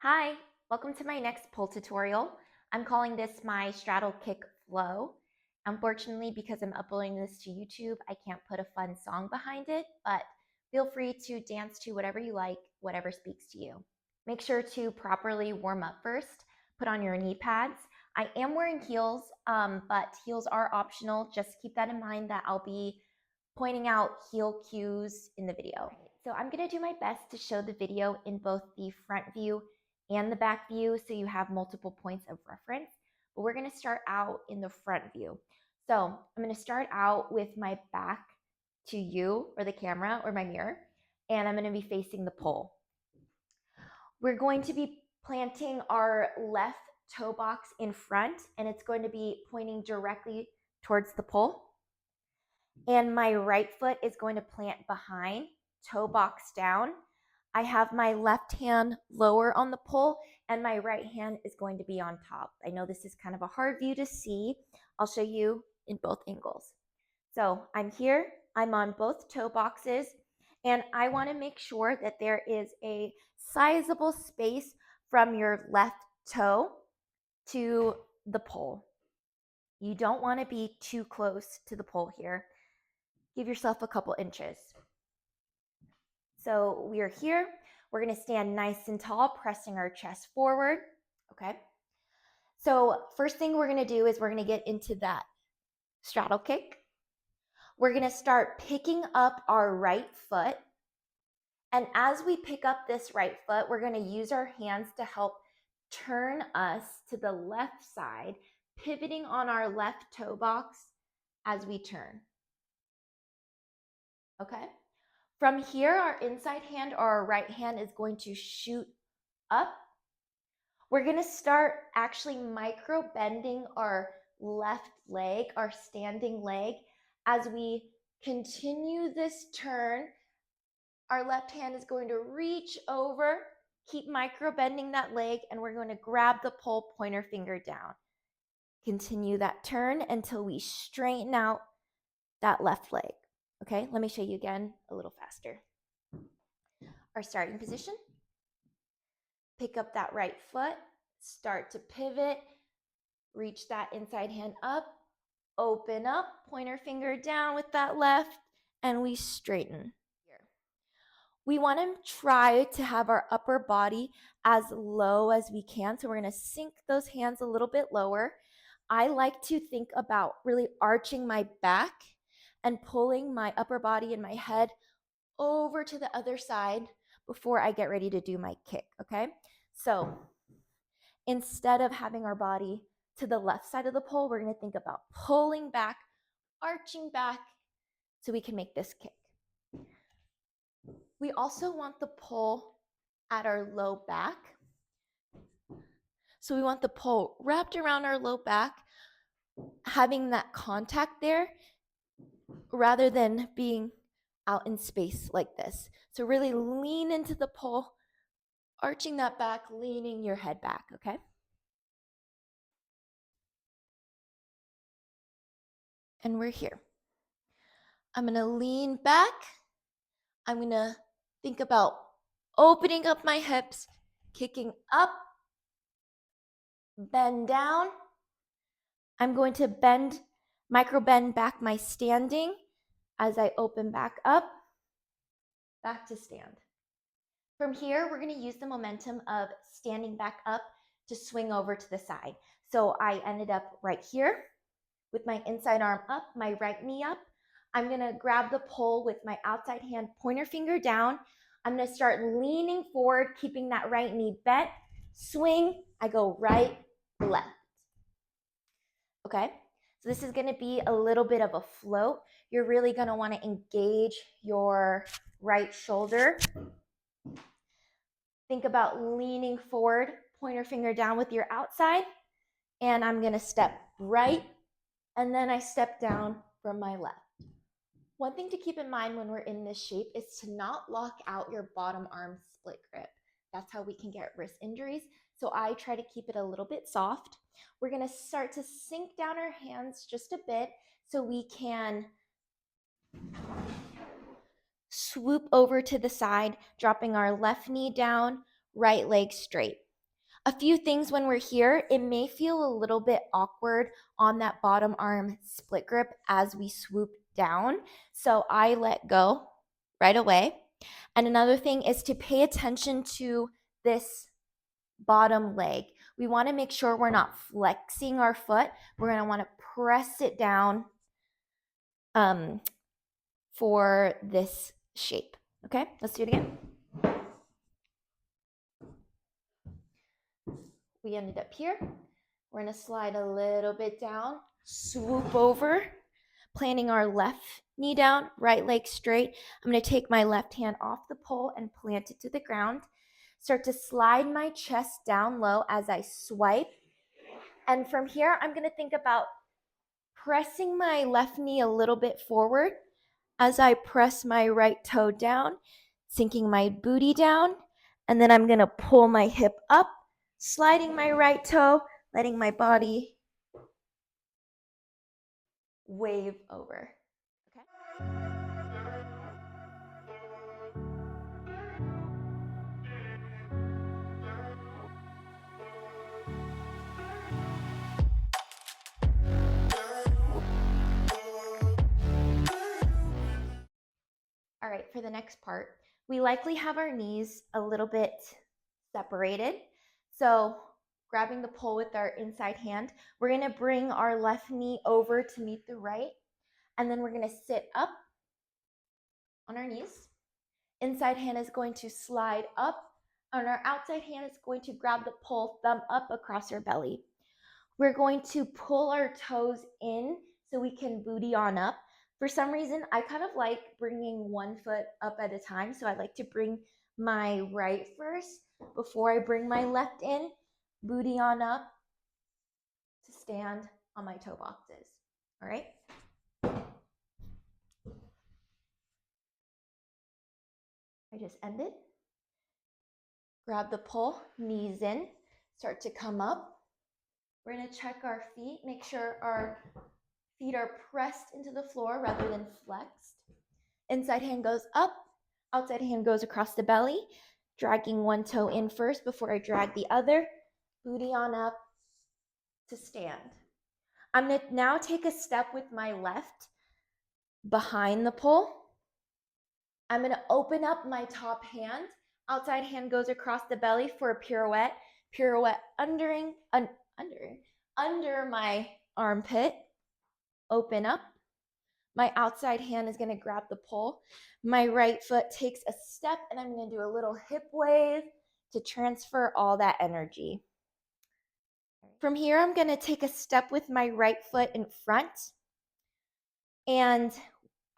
Hi, welcome to my next pole tutorial. I'm calling this my straddle kick flow. Unfortunately, because I'm uploading this to YouTube, I can't put a fun song behind it, but feel free to dance to whatever you like, whatever speaks to you. Make sure to properly warm up first. Put on your knee pads. I am wearing heels, but heels are optional. Just keep that in mind that I'll be pointing out heel cues in the video. So I'm gonna do my best to show the video in both the front view and the back view so you have multiple points of reference. But we're gonna start out in the front view. So I'm gonna start out with my back to you or the camera or my mirror, and I'm gonna be facing the pole. We're going to be planting our left toe box in front, and it's going to be pointing directly towards the pole. And my right foot is going to plant behind, toe box down. I have my left hand lower on the pole and my right hand is going to be on top. I know this is kind of a hard view to see. I'll show you in both angles. So I'm here, I'm on both toe boxes, and I want to make sure that there is a sizable space from your left toe to the pole. You don't want to be too close to the pole here. Give yourself a couple inches. So we are here. We're going to stand nice and tall, pressing our chest forward. Okay. So first thing we're going to do is we're going to get into that straddle kick. We're going to start picking up our right foot. And as we pick up this right foot, we're going to use our hands to help turn us to the left side, pivoting on our left toe box as we turn. Okay. From here, our inside hand or our right hand is going to shoot up. We're going to start actually micro bending our left leg, our standing leg. As we continue this turn, our left hand is going to reach over, keep micro bending that leg, and we're going to grab the pole, pointer finger down. Continue that turn until we straighten out that left leg. Okay, let me show you again a little faster. Our starting position. Pick up that right foot, start to pivot, reach that inside hand up, open up, pointer finger down with that left, and we straighten. We want to try to have our upper body as low as we can. So we're going to sink those hands a little bit lower. I like to think about really arching my back and pulling my upper body and my head over to the other side before I get ready to do my kick, okay? So instead of having our body to the left side of the pole, we're going to think about pulling back, arching back so we can make this kick. We also want the pole at our low back. So we want the pole wrapped around our low back, having that contact there rather than being out in space like this. So really lean into the pole, arching that back, leaning your head back, okay? And we're here. I'm going to lean back. I'm going to think about opening up my hips, kicking up, bend down. I'm going to bend, micro bend back my standing as I open back up, back to stand. From here, we're going to use the momentum of standing back up to swing over to the side. So I ended up right here with my inside arm up, my right knee up. I'm going to grab the pole with my outside hand, pointer finger down. I'm going to start leaning forward, keeping that right knee bent. Swing, I go right, left. Okay, so this is going to be a little bit of a float. You're really going to want to engage your right shoulder. Think about leaning forward, pointer finger down with your outside, and I'm going to step right, and then I step down from my left. One thing to keep in mind when we're in this shape is to not lock out your bottom arm split grip. That's how we can get wrist injuries. So I try to keep it a little bit soft. We're going to start to sink down our hands just a bit so we can swoop over to the side, dropping our left knee down, right leg straight. A few things when we're here, it may feel a little bit awkward on that bottom arm split grip as we swoop down. So I let go right away. And another thing is to pay attention to this bottom leg. We want to make sure we're not flexing our foot. We're going to want to press it down for this shape. Okay, let's do it again. We ended up here. We're going to slide a little bit down, swoop over, planting our left knee down, right leg straight. I'm going to take my left hand off the pole and plant it to the ground. Start to slide my chest down low as I swipe. And from here, I'm going to think about pressing my left knee a little bit forward as I press my right toe down, sinking my booty down. And then I'm going to pull my hip up, sliding my right toe, letting my body wave over. Okay. All right, for the next part, we likely have our knees a little bit separated. So grabbing the pole with our inside hand, we're gonna bring our left knee over to meet the right, and then we're gonna sit up on our knees. Inside hand is going to slide up, and our outside hand is going to grab the pole, thumb up across our belly. We're going to pull our toes in so we can booty on up. For some reason, I kind of like bringing one foot up at a time. So I like to bring my right first before I bring my left in, booty on up to stand on my toe boxes. All right. I just ended. Grab the pole, knees in, start to come up. We're going to check our feet, make sure our feet are pressed into the floor rather than flexed. Inside hand goes up, outside hand goes across the belly, dragging one toe in first before I drag the other, booty on up to stand. I'm going to now take a step with my left behind the pole. I'm going to open up my top hand. Outside hand goes across the belly for a pirouette. Pirouette under my armpit. Open up. My outside hand is going to grab the pole. My right foot takes a step, and I'm going to do a little hip wave to transfer all that energy. From here, I'm going to take a step with my right foot in front, and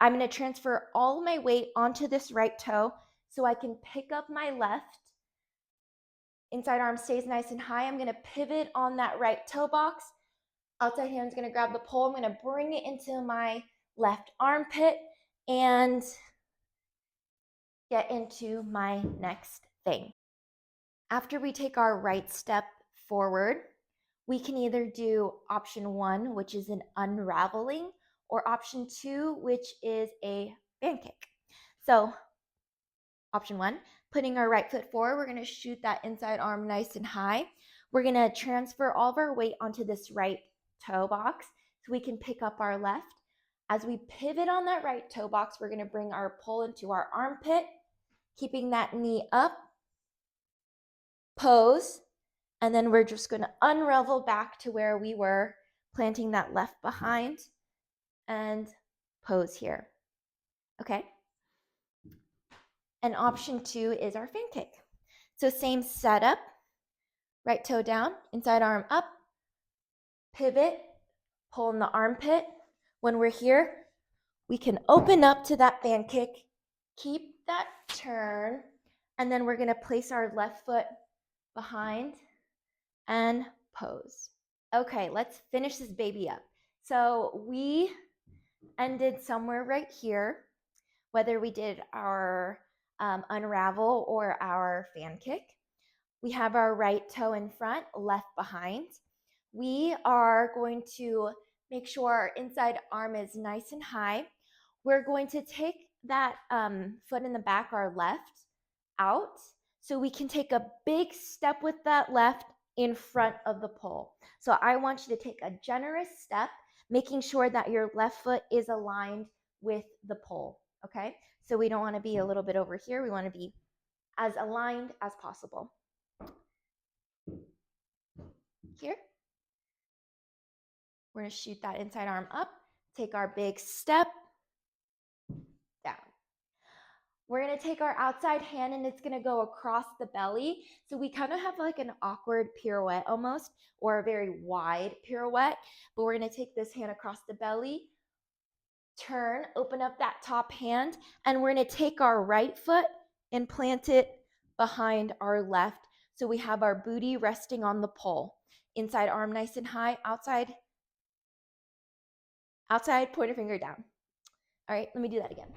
I'm going to transfer all of my weight onto this right toe so I can pick up my left. Inside arm stays nice and high. I'm going to pivot on that right toe box. Outside hand is going to grab the pole. I'm going to bring it into my left armpit and get into my next thing. After we take our right step forward, we can either do option 1, which is an unraveling, or option 2, which is a pancake. So option 1, putting our right foot forward, we're going to shoot that inside arm nice and high. We're going to transfer all of our weight onto this right toe box so we can pick up our left. As we pivot on that right toe box, we're going to bring our pole into our armpit, keeping that knee up, pose, and then we're just going to unravel back to where we were, planting that left behind, and pose here. Okay? And option 2 is our fan kick. So same setup, right toe down, inside arm up, pivot, pull in the armpit. When we're here, we can open up to that fan kick, keep that turn, and then we're gonna place our left foot behind and pose. Okay, let's finish this baby up. So we ended somewhere right here, whether we did our unravel or our fan kick. We have our right toe in front, left behind. We are going to make sure our inside arm is nice and high. We're going to take that foot in the back, our left, out, so we can take a big step with that left in front of the pole. So I want you to take a generous step, making sure that your left foot is aligned with the pole, okay? So we don't want to be a little bit over here. We want to be as aligned as possible. Here, we're going to shoot that inside arm up, take our big step down. We're going to take our outside hand and it's going to go across the belly. So we kind of have like an awkward pirouette almost, or a very wide pirouette, but we're going to take this hand across the belly, turn, open up that top hand, and we're going to take our right foot and plant it behind our left. So we have our booty resting on the pole. Inside arm nice and high, outside, pointer finger down. All right, let me do that again.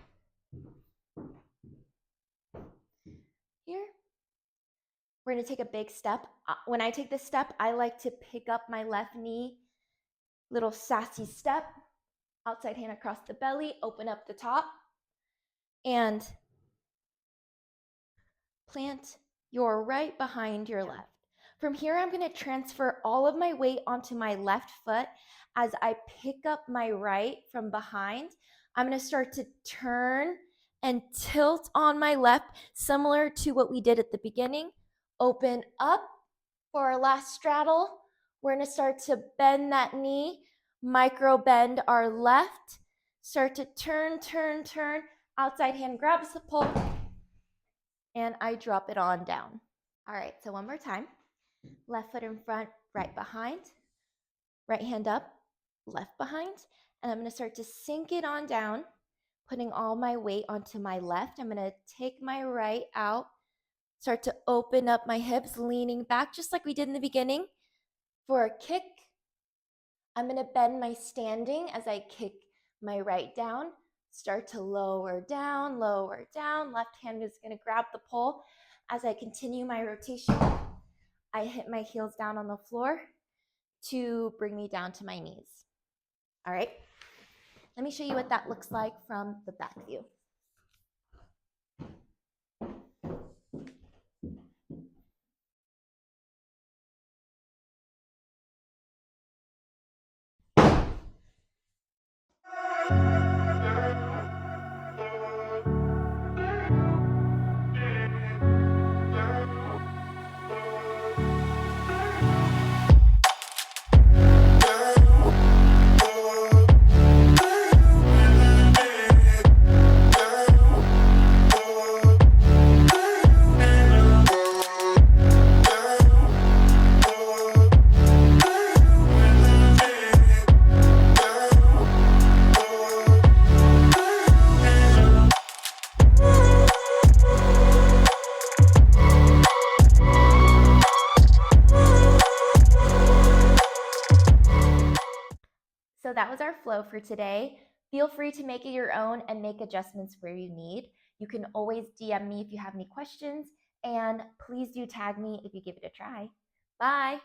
Here, we're going to take a big step. When I take this step, I like to pick up my left knee, little sassy step, outside hand across the belly, open up the top, and plant your right behind your left. From here, I'm going to transfer all of my weight onto my left foot. As I pick up my right from behind, I'm going to start to turn and tilt on my left, similar to what we did at the beginning. Open up for our last straddle. We're going to start to bend that knee, micro bend our left, start to turn, turn, turn. Outside hand grabs the pole, and I drop it on down. All right, so one more time. Left foot in front, right behind. Right hand up, left behind. And I'm going to start to sink it on down, putting all my weight onto my left. I'm going to take my right out, start to open up my hips, leaning back just like we did in the beginning. For a kick, I'm going to bend my standing as I kick my right down. Start to lower down, lower down. Left hand is going to grab the pole. As I continue my rotation, I hit my heels down on the floor to bring me down to my knees. All right, let me show you what that looks like from the back view. So that was our flow for today. Feel free to make it your own and make adjustments where you need. You can always DM me if you have any questions, and please do tag me if you give it a try. Bye.